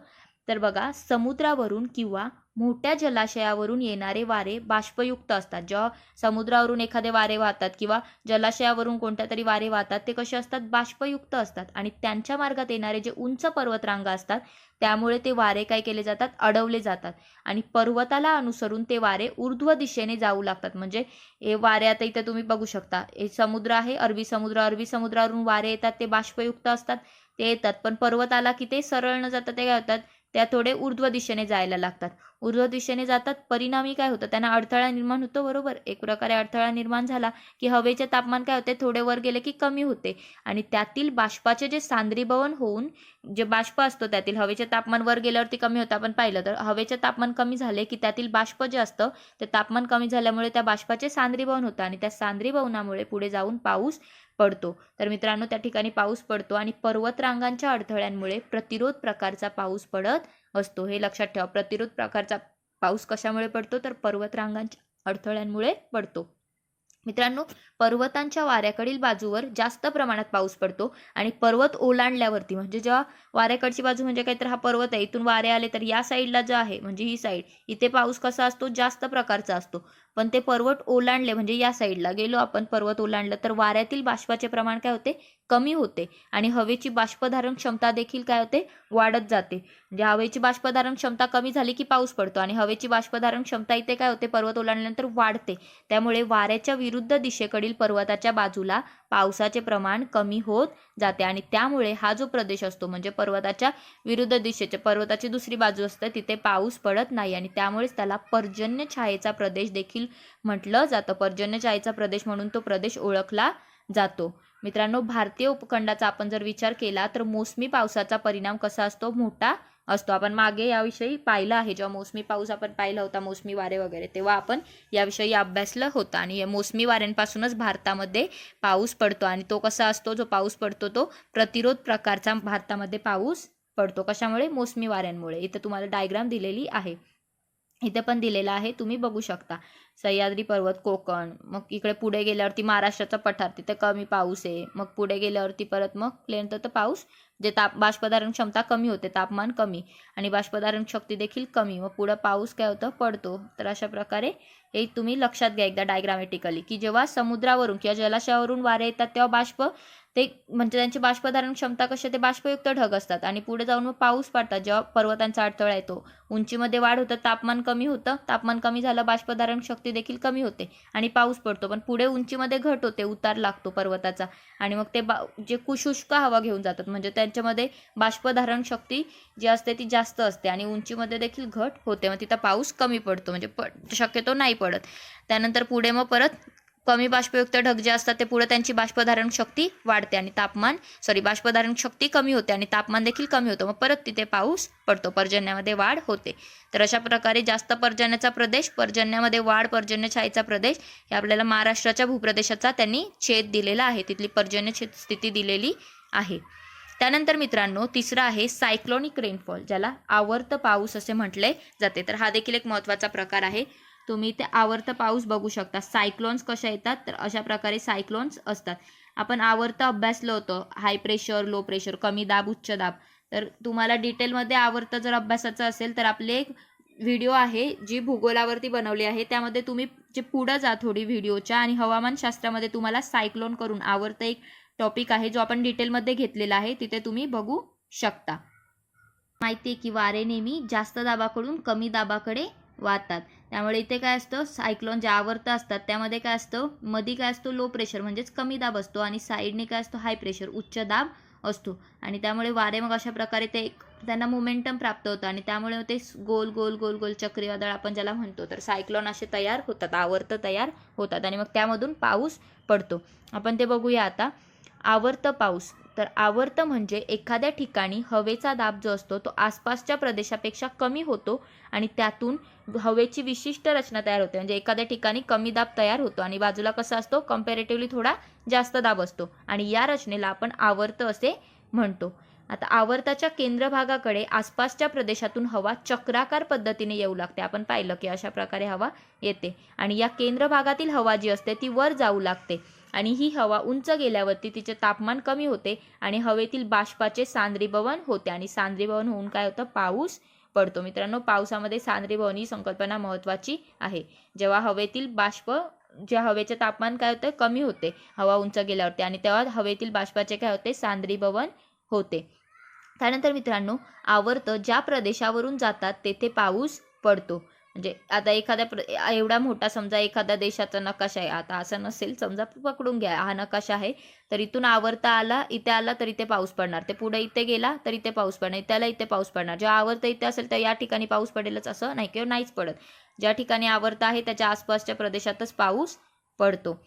तर बघा, समुद्रावरून किंवा मोठ्या जलाशयावरून येणारे वारे बाष्पयुक्त असतात. जेव्हा समुद्रावरून एखादे वारे वाहतात किंवा जलाशयावरून कोणत्या तरी वारे वाहतात, ते कसे असतात, बाष्पयुक्त असतात आणि त्यांच्या मार्गात येणारे जे उंच पर्वतरांगा असतात त्यामुळे ते वारे काय केले जातात, अडवले जातात आणि पर्वताला अनुसरून ते वारे ऊर्ध्व दिशेने जाऊ लागतात. म्हणजे हे वारे, आता इथे तुम्ही बघू शकता, हे समुद्र आहे, अरबी समुद्रावरून वारे येतात, ते बाष्पयुक्त असतात, ते येतात, पण पर्वत आला की ते सरळ न जातात, ते काय होतात, त्या थोडे ऊर्ध्व दिशेने जायला लागतात. ऊर्ध्व दिशेने जातात, परिणामी काय होतं, त्यांना अडथळा निर्माण होतो. बरोबर, एक प्रकारे अडथळा निर्माण झाला की हवेचे तापमान काय होते, थोडे वर गेले की कमी होते आणि त्यातील बाष्पाचे जे सांद्रीभवन होऊन जे बाष्प असतो त्यातील, हवेचे तापमान वर गेल्यावरती कमी होतं, आपण पाहिलं तर हवेचे तापमान कमी झाले की त्यातील बाष्प जे असतं ते तापमान कमी झाल्यामुळे त्या बाष्पाचे सांद्रीभवन होतं आणि त्या सांद्रीभवनामुळे पुढे जाऊन पाऊस पडतो. तर मित्रांनो, त्या ठिकाणी पाऊस पडतो आणि पर्वतरांगांच्या अडथळ्यांमुळे प्रतिरोध प्रकारचा पाऊस पडत असतो. हे लक्षात ठेवा, प्रतिरोध प्रकारचा पाऊस कशामुळे पडतो, तर पर्वतरांगांच्या अडथळ्यांमुळे पडतो. मित्रांनो, पर्वतांच्या वाऱ्याकडील बाजूवर जास्त प्रमाणात पाऊस पडतो आणि पर्वत ओलांडल्यावरती म्हणजे जेव्हा वाऱ्याकडची बाजू म्हणजे काहीतरी हा पर्वत आहे, इथून वारे आले तर या साईडला जो आहे म्हणजे ही साईड, इथे पाऊस कसा असतो, जास्त प्रकारचा असतो. पण ते पर्वत ओलांडले म्हणजे या साईडला गेलो आपण, पर्वत ओलांडलं तर वाऱ्यातील बाष्पाचे प्रमाण काय होते, कमी होते आणि हवेची बाष्पधारण क्षमता देखील काय होते, वाढत जाते. म्हणजे हवेची बाष्पधारण क्षमता कमी झाली की पाऊस पडतो आणि हवेची बाष्पधारण क्षमता इथे काय होते, पर्वत ओलांडल्यानंतर वाढते. त्यामुळे वाऱ्याच्या विरुद्ध दिशेकडील पर्वताच्या बाजूला पावसाचे प्रमाण कमी होत जाते आणि त्यामुळे हा जो प्रदेश असतो म्हणजे पर्वताच्या विरुद्ध दिशेच्या पर्वताची दुसरी बाजू असते तिथे पाऊस पडत नाही आणि त्यामुळेच त्याला पर्जन्य छायेचा प्रदेश देखील म्हटलं जातं. पर्जन्य छायेचा प्रदेश म्हणून तो प्रदेश ओळखला जातो. मित्रांनो, भारतीय उपखंडाचा आपण जर विचार केला तर मोसमी पावसाचा परिणाम कसा असतो, मोठा असतो. आपण मागे याविषयी पाहिलं आहे, जेव्हा मोसमी पाऊस आपण पाहिला होता, मोसमी वारे वगैरे, तेव्हा आपण याविषयी अभ्यासलं होतं आणि या मोसमी वाऱ्यांपासूनच भारतामध्ये पाऊस पडतो आणि तो कसा असतो, जो पाऊस पडतो तो प्रतिरोध प्रकारचा भारतामध्ये पाऊस पडतो. कशामुळे, मोसमी वाऱ्यांमुळे. इथे तुम्हाला डायग्राम दिलेली आहे, इथे पण दिलेला आहे, तुम्ही बघू शकता. सह्याद्री पर्वत, कोकण, मग इकडे पुढे गेल्यावरती महाराष्ट्राचा पठार, तिथे कमी पाऊस आहे. मग पुढे गेल्यावरती परत मग प्लेन तर पाऊस जे बाष्पधारण क्षमता कमी होते, तापमान कमी आणि बाष्पधारण शक्ती देखील कमी, मग पुढे पाऊस काय होतं, पडतो. तर अशा प्रकारे हे तुम्ही लक्षात घ्या एकदा डायग्रामॅटिकली, की जेव्हा समुद्रावरून किंवा जलाशयावरून वारे येतात तेव्हा बाष्प ते म्हणजे त्यांची बाष्पधारण क्षमता कशी, ते बाष्पयुक्त ढग असतात आणि पुढे जाऊन मग पाऊस पडतात जेव्हा पर्वतांचा अडथळा येतो, उंचीमध्ये वाढ होतं, तापमान कमी होतं, तापमान कमी झालं, बाष्पधारण शक्ती देखील कमी होते आणि पाऊस पडतो. पण पुढे उंचीमध्ये घट होते, उतार लागतो पर्वताचा आणि मग ते जे शुष्क हवा घेऊन जातात म्हणजे त्यांच्यामध्ये बाष्पधारण शक्ती जी असते ती जास्त असते आणि उंचीमध्ये देखील घट होते, मग तिथं पाऊस कमी पडतो म्हणजे शक्यतो नाही पडत. त्यानंतर पुढे मग परत कमी बाष्पयुक्त ढग जे असतात ते पुढे त्यांची बाष्पधारण शक्ती वाढते आणि बाष्पधारण शक्ती कमी होते आणि तापमान देखील कमी होतं, मग परत तिथे पाऊस पडतो, पर्जन्यामध्ये वाढ होते. तर अशा प्रकारे जास्त पर्जन्याचा प्रदेश, पर्जन्यामध्ये वाढ, पर्जन्य छायेचा प्रदेश हे आपल्याला महाराष्ट्राच्या भूप्रदेशाचा त्यांनी छेद दिलेला आहे, तिथली पर्जन्य स्थिती दिलेली आहे. त्यानंतर मित्रांनो, तिसरा आहे सायक्लोनिक रेनफॉल, ज्याला आवर्त पाऊस असे म्हटले जाते. तर हा देखील एक महत्त्वाचा प्रकार आहे. तुम्ही ते आवर्त पाऊस बघू शकता. सायक्लोन्स कशा येतात, तर अशा प्रकारे सायक्लोन्स असतात. आपण आवर्त अभ्यासलं होतं, हाय प्रेशर, लो प्रेशर, कमी दाब, उच्च दाब. तर तुम्हाला डिटेलमध्ये आवर्त जर अभ्यासाचं असेल तर आपले एक व्हिडिओ आहे जी भूगोलावरती बनवली आहे, त्यामध्ये तुम्ही जे पुढं जा थोडी व्हिडिओच्या आणि हवामानशास्त्रामध्ये तुम्हाला सायक्लोन करून आवर्त एक टॉपिक आहे जो आपण डिटेलमध्ये घेतलेला आहे, तिथे तुम्ही बघू शकता. माहिती आहे की वारे नेहमी जास्त दाबाकडून कमी दाबाकडे वाहतात, त्यामुळे इथे काय असतं, सायक्लोन जे आवर्त असतात त्यामध्ये काय असतं, मध्ये काय असतो, लो प्रेशर म्हणजेच कमी दाब असतो आणि साईडने काय असतो, हाय प्रेशर, उच्च दाब असतो आणि त्यामुळे वारे मग अशा प्रकारे ते त्यांना मोमेंटम प्राप्त होतं आणि त्यामुळे ते गोल गोल गोल गोल चक्रीवादळ आपण ज्याला म्हणतो, तर सायक्लोन असे तयार होतात, आवर्त तयार होतात आणि मग त्यामधून पाऊस पडतो. आपण ते बघूया आता. आवर्त पाऊस, तर आवर्त म्हणजे एखाद्या ठिकाणी हवेचा दाब जो असतो तो आसपासच्या प्रदेशापेक्षा कमी होतो आणि त्यातून हवेची विशिष्ट रचना तयार होते. म्हणजे एखाद्या ठिकाणी कमी दाब तयार होतो आणि बाजूला कसा असतो, कम्पॅरेटिव्हली थोडा जास्त दाब असतो आणि या रचनेला आपण आवर्त असे म्हणतो. आता आवर्ताच्या केंद्रभागाकडे आसपासच्या प्रदेशातून हवा चक्राकार पद्धतीने येऊ लागते. आपण पाहिलं की अशा प्रकारे हवा येते आणि या केंद्र भागातील हवा जी असते ती वर जाऊ लागते आणि ही हवा उंच गेल्यावरती तिचे तापमान कमी होते आणि हवेतील बाष्पाचे सांद्रीभवन होते आणि सांद्रीभवन होऊन काय होतं, पाऊस पडतो. मित्रांनो, पावसामध्ये सांद्रीभवन ही संकल्पना महत्त्वाची आहे. जेव्हा हवेतील बाष्प ज्या हवेचे तापमान काय होते, कमी होते हवा उंच गेल्यावरती आणि तेव्हा हवेतील बाष्पाचे काय होते, सांद्रीभवन होते. त्यानंतर मित्रांनो, आवर्त ज्या प्रदेशावरून जातात तेथे पाऊस पडतो. म्हणजे आता एवढा मोठा समजा एखाद्या देशाचा नकाशा आहे, आता असं नसेल, समजा पकडून घ्या हा नकाशा आहे, तर इथून आवर्त आला, इथे आला तर इथे पाऊस पडणार, ते पुढे इथे गेला तर इथे पाऊस पडणार, त्याला इथे पाऊस पडणार. जेव्हा आवर्त इथे असेल तर या ठिकाणी पाऊस पडेलच असं नाही किंवा नाहीच पडत. ज्या ठिकाणी आवर्त आहे त्याच्या आसपासच्या प्रदेशातच पाऊस पडतो.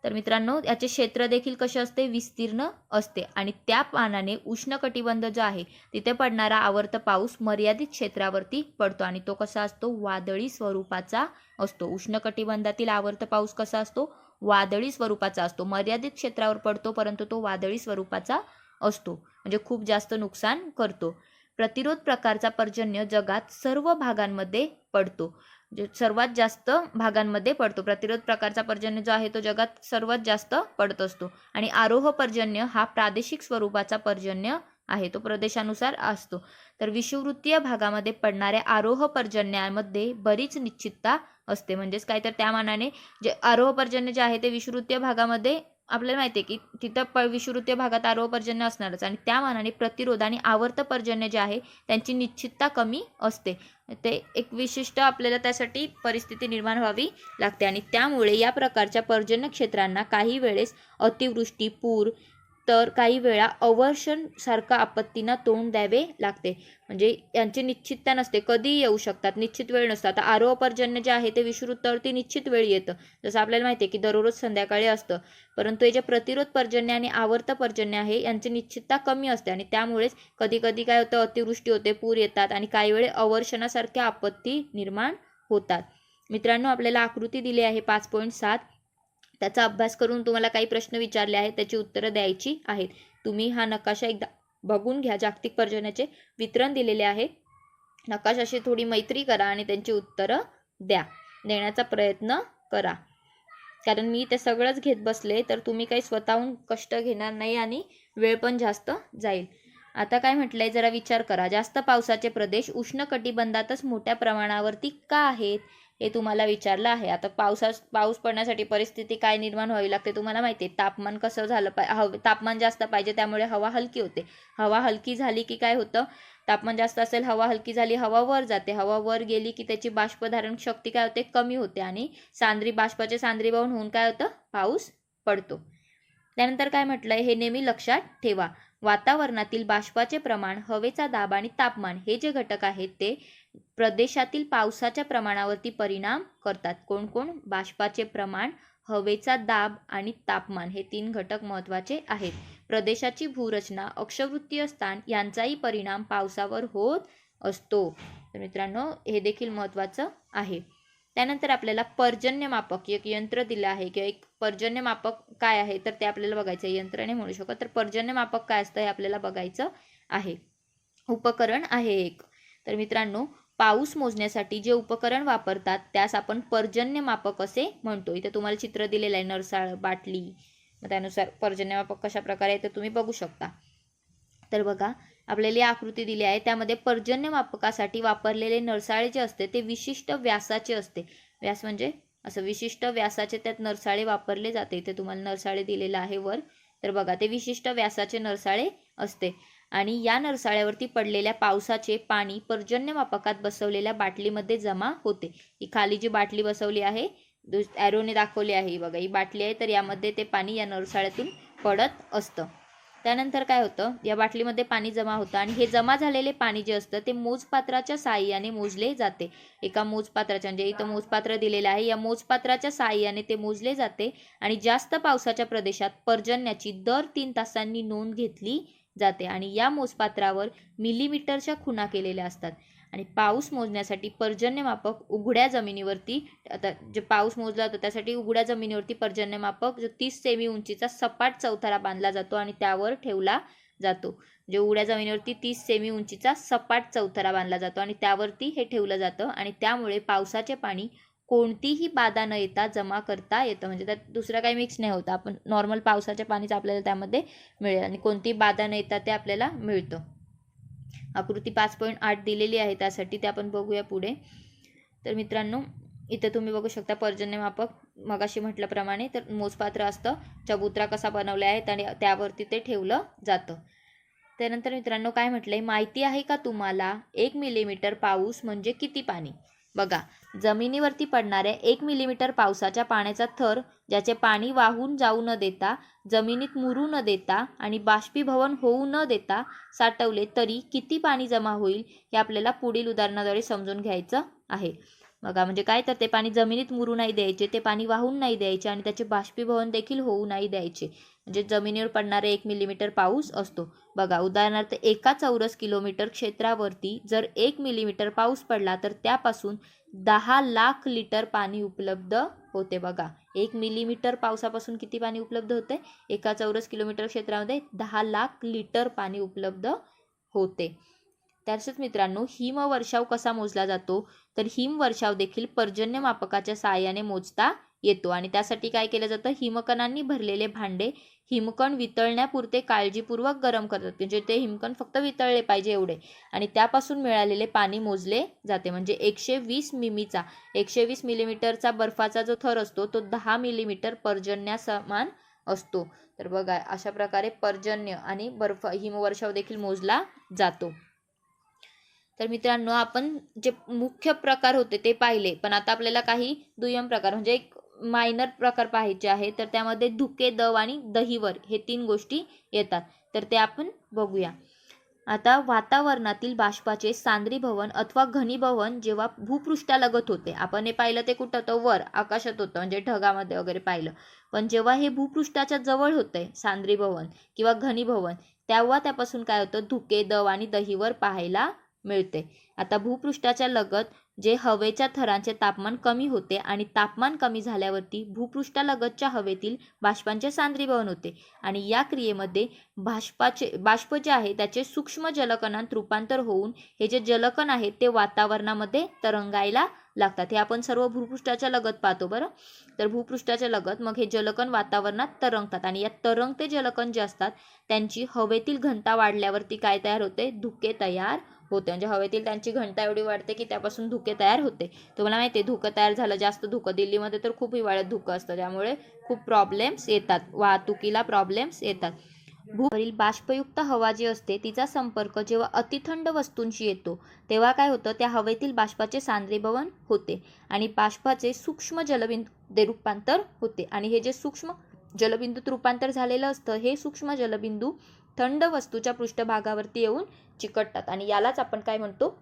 तर मित्रांनो, याचे क्षेत्र देखील कसे असते, विस्तीर्ण असते आणि त्या मानाने उष्णकटिबंध जो आहे तिथे पडणारा आवर्त पाऊस मर्यादित क्षेत्रावरती पडतो आणि तो कसा असतो, वादळी स्वरूपाचा असतो. उष्णकटिबंधातील आवर्त पाऊस कसा असतो, वादळी स्वरूपाचा असतो. मर्यादित क्षेत्रावर पडतो परंतु तो वादळी स्वरूपाचा असतो, म्हणजे खूप जास्त नुकसान करतो. प्रतिरोध प्रकारचा पर्जन्य जगात सर्व भागांमध्ये पडतो. जे सर्वात जास्त भागांमध्ये पडतो. प्रतिरोध प्रकारचा पर्जन्य जो आहे तो जगात सर्वात जास्त पडत असतो. आणि आरोह पर्जन्य हा प्रादेशिक स्वरूपाचा पर्जन्य आहे, तो प्रदेशानुसार असतो. तर विषुववृत्तीय भागामध्ये पडणाऱ्या आरोह पर्जन्यामध्ये बरीच निश्चितता असते. म्हणजेच काय, तर त्या मानाने जे आरोह पर्जन्य जे आहे ते विषुववृत्तीय भागामध्ये आपल्याला माहिती आहे की तिथं विषुववृत्तीय भागात आरोह पर्जन्य असणारच, आणि त्या मानाने प्रतिरोध आणि आवर्त पर्जन्य जे आहे त्यांची निश्चितता कमी असते. ते एक विशिष्ट आपल्याला त्यासाठी परिस्थिती निर्माण व्हावी लागते, आणि त्यामुळे या प्रकारच्या पर्जन्य क्षेत्रांना काही वेळेस अतिवृष्टी, पूर, तर काही वेळा अवर्षण सारखं आपत्तींना तोंड द्यावे लागते. म्हणजे यांची निश्चितता नसते, कधी येऊ शकतात, निश्चित वेळ नसतात. आता आरोह पर्जन्य जे आहे ते विषुववृत्तावरती निश्चित वेळ येतं, जसं आपल्याला माहिती आहे की दररोज संध्याकाळी असतं. परंतु हे जे प्रतिरोध पर्जन्य आणि आवर्त पर्जन्य आहे यांची निश्चितता कमी असते, आणि त्यामुळेच कधी कधी काय होतं, अतिवृष्टी होते, पूर येतात, आणि काही वेळे अवर्षणासारख्या आपत्ती निर्माण होतात. मित्रांनो, आपल्याला आकृती दिली आहे 5.7. त्याचा अभ्यास करून तुम्हाला काही प्रश्न विचारले आहेत, त्याची उत्तरं द्यायची आहेत. तुम्ही हा नकाशा एकदा बघून घ्या. जागतिक पर्जन्याचे वितरण दिलेले आहे. नकाशाशी थोडी मैत्री करा आणि त्यांची उत्तरं देण्याचा प्रयत्न करा. कारण मी ते सगळंच घेत बसले तर तुम्ही काही स्वतःहून कष्ट घेणार नाही आणि वेळ पण जास्त जाईल. आता काय म्हटलंय, जरा विचार करा. जास्त पावसाचे प्रदेश उष्णकटिबंधातच मोठ्या प्रमाणावरती का आहेत, हे तुम्हाला विचारलं आहे. आता पाऊस पडण्यासाठी परिस्थिती काय निर्माण व्हावी लागते तुम्हाला माहिती आहे. तापमान कसं झालं तापमान जास्त पाहिजे, त्यामुळे हवा हलकी होते. हवा हलकी झाली की काय होतं, तापमान जास्त असेल, हवा हलकी झाली, हवा वर जाते. हवा वर गेली की त्याची बाष्पधारण शक्ती काय होते, कमी होते, आणि बाष्पाचे सांद्रीभवन होऊन काय होतं, पाऊस पडतो. त्यानंतर काय म्हटलंय, हे नेहमी लक्षात ठेवा. वातावरणातील बाष्पाचे प्रमाण, हवेचा दाब आणि तापमान हे जे घटक आहेत ते प्रदेशातील पावसाच्या प्रमाणावरती परिणाम करतात. कोण? बाष्पाचे प्रमाण, हवेचा दाब आणि तापमान हे 3 घटक महत्त्वाचे आहेत. प्रदेशाची भूरचना, अक्षवृत्तीय स्थान यांचाही परिणाम पावसावर होत असतो. तर मित्रांनो, हे देखील महत्त्वाचं आहे. त्यानंतर आपल्याला पर्जन्यमापक एक यंत्र दिलं आहे, किंवा एक पर्जन्यमापक काय आहे तर ते आपल्याला बघायचं आहे. यंत्र नाही म्हणू शकत, तर पर्जन्यमापक काय असतं हे आपल्याला बघायचं आहे. उपकरण आहे एक. तर मित्रांनो, पाऊस मोजण्यासाठी जे उपकरण वापरतात त्यास आपण पर्जन्यमापक असे म्हणतो. इथे तुम्हाला चित्र दिलेलं आहे, नरसाळ, बाटली. मग त्यानुसार पर्जन्यमापक कशा प्रकारे आहे ते तुम्ही बघू शकता. तर बघा, आपल्याला आकृती दिली आहे, त्यामध्ये पर्जन्यमापकासाठी वापरलेले नरसाळे जे असते ते विशिष्ट व्यासाचे असते. व्यास म्हणजे असं विशिष्ट व्यासाचे त्यात नरसाळे वापरले जाते. इथे तुम्हाला नरसाळे दिलेलं आहे वर. तर बघा, ते विशिष्ट व्यासाचे नरसाळे असते, आणि या नरसाळ्यावरती पडलेल्या पावसाचे पाणी पर्जन्यमापकात बसवलेल्या बाटलीमध्ये जमा होते. ही खाली जी बाटली बसवली आहे, ॲरोने दाखवली आहे, ही बघा, ही बाटली आहे. तर यामध्ये ते पाणी या नरसाळ्यातून पडत असतं. त्यानंतर काय होतं, या बाटलीमध्ये पाणी जमा होतं, आणि हे जमा झालेले पाणी जे असतं ते मोजपात्राच्या साहाय्याने मोजले जाते. एका मोजपात्राच्या, म्हणजे इथं मोजपात्र दिलेलं आहे, या मोजपात्राच्या साहाय्याने ते मोजले जाते, आणि जास्त पावसाच्या प्रदेशात पर्जन्याची दर 3 तासांनी नोंद घेतली जाते, आणि या मोजपात्रावर मिलीमीटरच्या खुणा केलेल्या असतात. आणि पाऊस मोजण्यासाठी पर्जन्यमापक उघड्या जमिनीवरती, आता जे पाऊस मोजला जातो त्यासाठी उघड्या जमिनीवरती पर्जन्यमापक जो 30 सेमी उंचीचा सपाट चौथरा बांधला जातो आणि त्यावर ठेवला जातो. जे उघड्या जमिनीवरती 30 सेमी उंचीचा सपाट चौथरा बांधला जातो आणि त्यावरती हे ठेवलं जातं, आणि त्यामुळे पावसाचे पाणी कोणतीही बाधा न येता जमा करता येतं. म्हणजे त्यात दुसरं काही मिक्स नाही होतं. आपण नॉर्मल पावसाच्या पाणीच आपल्याला त्यामध्ये मिळेल, आणि कोणतीही बाधा न येता ते आपल्याला मिळतं. आकृती 5.8 दिलेली आहे त्यासाठी, ते आपण बघूया पुढे. तर मित्रांनो, इथे तुम्ही बघू शकता पर्जन्यमापक मगाशी म्हटल्याप्रमाणे तर मोजपात्र असतं, चबुत्रा कसा बनवला आहे आणि त्यावरती ते ठेवलं जातं. त्यानंतर मित्रांनो काय म्हटलंय, माहिती आहे का तुम्हाला 1 मिलीमीटर पाऊस म्हणजे किती पाणी? बघा, जमिनीवरती पडणाऱ्या 1 मिलीमीटर पावसाच्या पाण्याचा थर, ज्याचे पाणी वाहून जाऊ न देता, जमिनीत मुरू न देता आणि बाष्पीभवन होऊ न देता साठवले तरी किती पाणी जमा होईल, हे आपल्याला पुढील उदाहरणाद्वारे समजून घ्यायचं आहे. बघा, म्हणजे काय, तर ते पाणी जमिनीत मुरू नाही द्यायचे, ते पाणी वाहून नाही द्यायचे, आणि त्याचे बाष्पीभवन देखील होऊ नाही द्यायचे. म्हणजे जमिनीवर पडणारे 1 मिलीमीटर पाऊस असतो. बघा, उदाहरणार्थ एका चौरस किलोमीटर क्षेत्रावरती जर 1 मिलीमीटर पाऊस पडला तर त्यापासून 10 लाख लिटर पाणी उपलब्ध होते. बघा, 1 मिलीमीटर पावसापासून किती पाणी उपलब्ध होते, एका चौरस किलोमीटर क्षेत्रामध्ये 10 लाख लिटर पाणी उपलब्ध होते. तसेच मित्रांनो हिमवर्षाव कसा मोजला जातो, तर हिमवर्षाव देखील पर्जन्यमापकाच्या सहाय्याने मोजता येतो आणि त्यासाठी काय केलं जातं, हिमकणांनी भरलेले भांडे हिमकण वितळण्यापुरते काळजीपूर्वक गरम करतात, म्हणजे ते हिमकण फक्त वितळले पाहिजे एवढे, आणि त्यापासून मिळालेले पाणी मोजले जाते. म्हणजे 120 मिलीमीटरचा बर्फाचा जो थर असतो तो 10 मिलीमीटर पर्जन्यासमान असतो. तर बघा अशा प्रकारे पर्जन्य आणि बर्फ हिमवर्षाव देखील मोजला जातो. तर मित्रांनो आपण जे मुख्य प्रकार होते ते पाहिले, पण आता आपल्याला काही दुय्यम प्रकार म्हणजे एक मायनर प्रकार पाहायचे आहे. तर त्यामध्ये धुके, दव आणि दहिवर हे 3 गोष्टी येतात. तर ते आपण बघूया. आता वातावरणातील बाष्पाचे सांद्रीभवन अथवा घनीभवन जेव्हा भूपृष्ठालगत होते, आपण हे पाहिलं ते कुठं होतं, वर आकाशात होतं, म्हणजे ढगामध्ये वगैरे पाहिलं. पण जेव्हा हे भूपृष्ठाच्या जवळ होतंय सांद्रीभवन किंवा घनीभवन, तेव्हा त्यापासून काय होतं, धुके, दव आणि दहिवर पाहायला मिळते. आता भूपृष्ठाच्या लगत जे हवेच्या थरांचे तापमान कमी होते आणि तापमान कमी झाल्यावरती भूपृष्ठालगतच्या हवेतील बाष्पांचे सांद्रीभवन होते आणि या क्रियेमध्ये बाष्प जे आहे त्याचे सूक्ष्म जलकणांत रूपांतर होऊन हे जे जलकण आहेत ते वातावरणामध्ये तरंगायला लागतात. हे आपण सर्व भूपृष्ठाच्या लगत पाहतो बरं. तर भूपृष्ठाच्या लगत मग हे जलकण वातावरणात तरंगतात आणि या तरंगते जलकण जे असतात त्यांची हवेतील घनता वाढल्यावरती काय तयार होते, धुके तयार होते. म्हणजे हवेतील त्यांची घनता एवढी वाढते की त्यापासून धुके तयार होते. तुम्हाला माहिती आहे धुकं तयार झालं, जास्त धुकं, दिल्लीमध्ये तर खूप हिवाळ्यात धुकं असतं, त्यामुळे खूप प्रॉब्लेम्स येतात, वाहतुकीला प्रॉब्लेम्स येतात. भूवरील बाष्पयुक्त हवा जी असते तिचा संपर्क जेव्हा अतिथंड वस्तूंशी येतो तेव्हा काय होतं, त्या हवेतील बाष्पाचे सांद्रीभवन होते आणि बाष्पाचे सूक्ष्म जलबिंदू रूपांतर होते आणि हे जे सूक्ष्म जलबिंदूत रूपांतर झालेलं असतं हे सूक्ष्म जलबिंदू थंड वस्तूच्या पृष्ठभागावरती येऊन चिकटतात आणि यालाच आपण काय म्हणतो,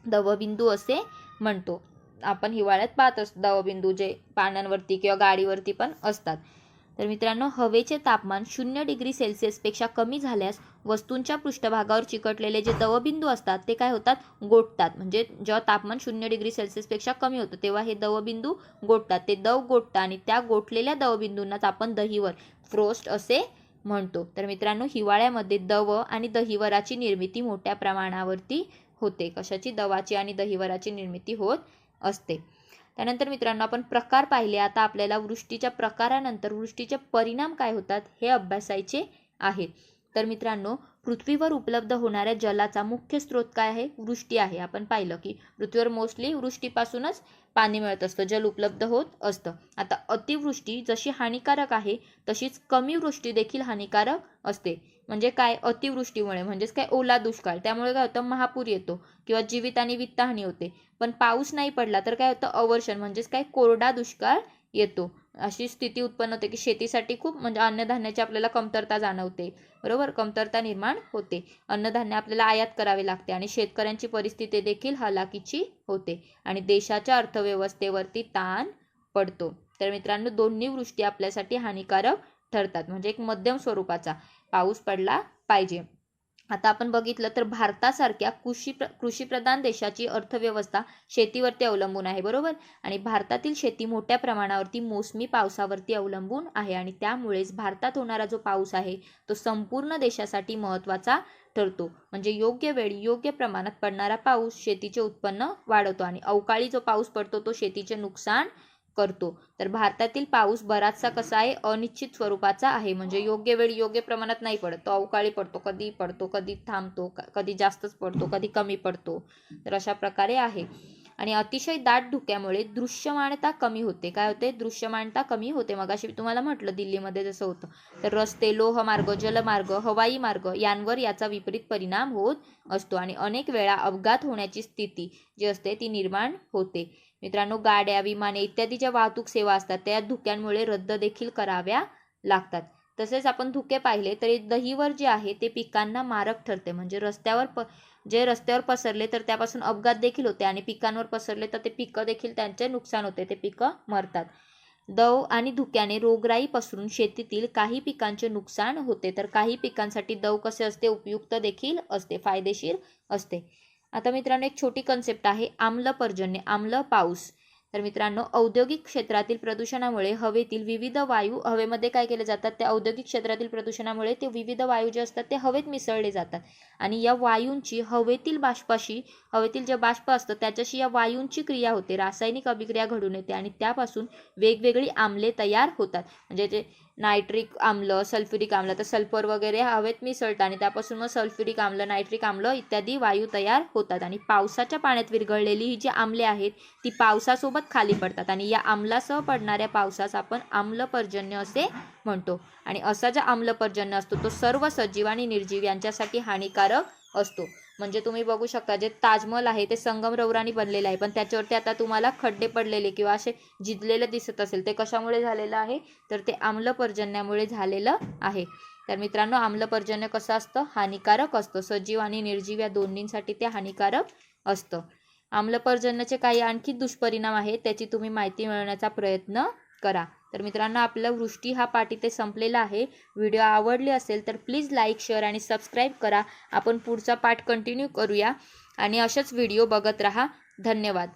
दवबिंदू असे म्हणतो. आपण हिवाळ्यात पाहत असतो दवबिंदू जे पाण्यावरती किंवा गाडीवरती पण असतात. तर मित्रांनो हवेचे तापमान 0 डिग्री सेल्सिअसपेक्षा कमी झाल्यास वस्तूंच्या पृष्ठभागावर चिकटलेले जे दवबिंदू असतात ते काय होतात, गोठतात. म्हणजे जेव्हा तापमान 0 डिग्री सेल्सिअसपेक्षा कमी होतं तेव्हा हे दवबिंदू गोठतात, ते दव गोठतात आणि त्या गोठलेल्या दवबिंदूंनाच आपण दहिवर, फ्रोस्ट असे म्हणतो. तर मित्रांनो हिवाळ्यामध्ये दव आणि दहिवराची निर्मिती मोठ्या प्रमाणावरती होते. कशाची, दवाची आणि दहिवराची निर्मिती होत असते. त्यानंतर मित्रांनो आपण प्रकार पाहिले. आता आपल्याला वृष्टीच्या प्रकारानंतर वृष्टीचे परिणाम काय होतात हे अभ्यासायचे आहेत. तर मित्रांनो पृथ्वीवर उपलब्ध होणाऱ्या जलाचा मुख्य स्रोत काय आहे, वृष्टी आहे. आपण पाहिलं की पृथ्वीवर मोस्टली वृष्टीपासूनच पाणी मिळत असतं, जल उपलब्ध होत असतं. आता अतिवृष्टी जशी हानिकारक आहे तशीच कमी वृष्टी देखील हानिकारक असते. म्हणजे काय, अतिवृष्टीमुळे म्हणजेच काय, ओला दुष्काळ, त्यामुळे काय होतं, महापूर येतो किंवा जीवित आणि वित्तहानी होते. पण पाऊस नाही पडला तर काय होतं, अवर्षण म्हणजेच काय, कोरडा दुष्काळ येतो. अशी स्थिती उत्पन्न होते की शेतीसाठी खूप म्हणजे अन्नधान्याची आपल्याला कमतरता जाणवते, बरोबर, कमतरता निर्माण होते. अन्नधान्य आपल्याला आयात करावे लागते आणि शेतकऱ्यांची परिस्थिती देखील हलाखीची होते आणि देशाच्या अर्थव्यवस्थेवरती ताण पडतो. तर मित्रांनो दोन्ही वृष्टी आपल्यासाठी हानिकारक ठरतात. म्हणजे एक मध्यम स्वरूपाचा पाऊस पडला पाहिजे. आता आपण बघितलं तर भारतासारख्या कृषीप्रधान देशाची अर्थव्यवस्था शेतीवरती अवलंबून आहे, बरोबर, आणि भारतातील शेती मोठ्या प्रमाणावरती मोसमी पावसावरती अवलंबून आहे आणि त्यामुळेच भारतात होणारा जो पाऊस आहे तो संपूर्ण देशासाठी महत्त्वाचा ठरतो. म्हणजे योग्य वेळी योग्य प्रमाणात पडणारा पाऊस शेतीचे उत्पन्न वाढवतो आणि अवकाळी जो पाऊस पडतो तो शेतीचे नुकसान करतो. तर भारतातील पाऊस बराचसा कसा आहे, अनिश्चित स्वरूपाचा आहे. म्हणजे योग्य वेळी योग्य प्रमाणात नाही पडत, तो अवकाळी पडतो, कधी थांबतो, कधी जास्तच पडतो, कधी कमी पडतो. तर अशा प्रकारे आहे. आणि अतिशय दाट धुक्यामुळे दृश्यमानता कमी होते. काय होते, दृश्यमानता कमी होते. मगाशी तुम्हाला म्हटलं दिल्लीमध्ये जसं होतं. तर रस्ते, लोहमार्ग, जलमार्ग, हवाई मार्ग यांवर याचा विपरीत परिणाम होत असतो आणि अनेक वेळा अपघात होण्याची स्थिती जी असते ती निर्माण होते. मित्रांनो गाड्या, विमाने इत्यादी ज्या वाहतूक सेवा असतात त्या धुक्यांमुळे रद्द देखील कराव्या लागतात. तसेच आपण धुके पाहिले तर दहिवर जे आहे ते पिकांना मारक ठरते. म्हणजे रस्त्यावर पसरले तर त्यापासून अपघात देखील होते आणि पिकांवर पसरले तर ते पिकं देखील त्यांचे नुकसान होते, ते पिकं मरतात. दव आणि धुक्याने रोगराई पसरून शेतीतील काही पिकांचे नुकसान होते, तर काही पिकांसाठी दव कसे असते, उपयुक्त देखील असते, फायदेशीर असते. आता मित्रांनो एक छोटी कन्सेप्ट आहे, आम्ल पर्जन्य, आम्ल पाऊस. तर मित्रांनो, औद्योगिक क्षेत्रातील प्रदूषणामुळे हवेतील विविध वायू हवेमध्ये काय केले जातात, त्या औद्योगिक क्षेत्रातील प्रदूषणामुळे ते विविध वायू जे असतात ते हवेत मिसळले जातात आणि या वायूंची हवेतील जे बाष्प असतं त्याच्याशी या वायूंची क्रिया होते, रासायनिक अभिक्रिया घडून येते आणि त्यापासून वेगवेगळी आम्ले तयार होतात. म्हणजे जे नायट्रिक आम्ल, सल्फ्युरिक आम्ल, तर सल्फर वगैरे हवेत मिसळतात आणि त्यापासून मग सल्फ्युरिक आम्ल, नायट्रिक आम्ल इत्यादी वायू तयार होतात आणि पावसाच्या पाण्यात विरघळलेली ही जी आम्ले आहेत ती पावसासोबत खाली पडतात आणि या आम्लासह पडणाऱ्या पावसास आपण आम्लपर्जन्य असे म्हणतो. आणि असा जो आम्लपर्जन्य असतो तो सर्व सजीव आणि निर्जीव यांच्यासाठी हानिकारक असतो. म्हणजे तुम्ही बघू शकता जे ताजमहल आहे ते संगमरवराने बनलेलं आहे, पण त्याच्यावरती आता तुम्हाला खड्डे पडलेले किंवा असे जिजलेले दिसत असेल, ते कशामुळे झालेलं आहे, तर ते आम्लपर्जन्यामुळे झालेलं आहे. तर मित्रांनो, आम्लपर्जन्य कसं असतं, हानिकारक असतं. सजीव आणि निर्जीव या दोन्हींसाठी ते हानिकारक असतं. आम्लपर्जन्याचे काही आणखी दुष्परिणाम आहेत, त्याची तुम्ही माहिती मिळवण्याचा प्रयत्न करा. तर मित्रांनो, आपला वृष्टी हा पाठ इथे संपलेला आहे. व्हिडिओ आवडले असेल तर प्लीज लाईक, शेअर आणि सबस्क्राईब करा. आपण पुढचा पाठ कंटिन्यू करूया आणि असेच व्हिडिओ बघत राहा. धन्यवाद.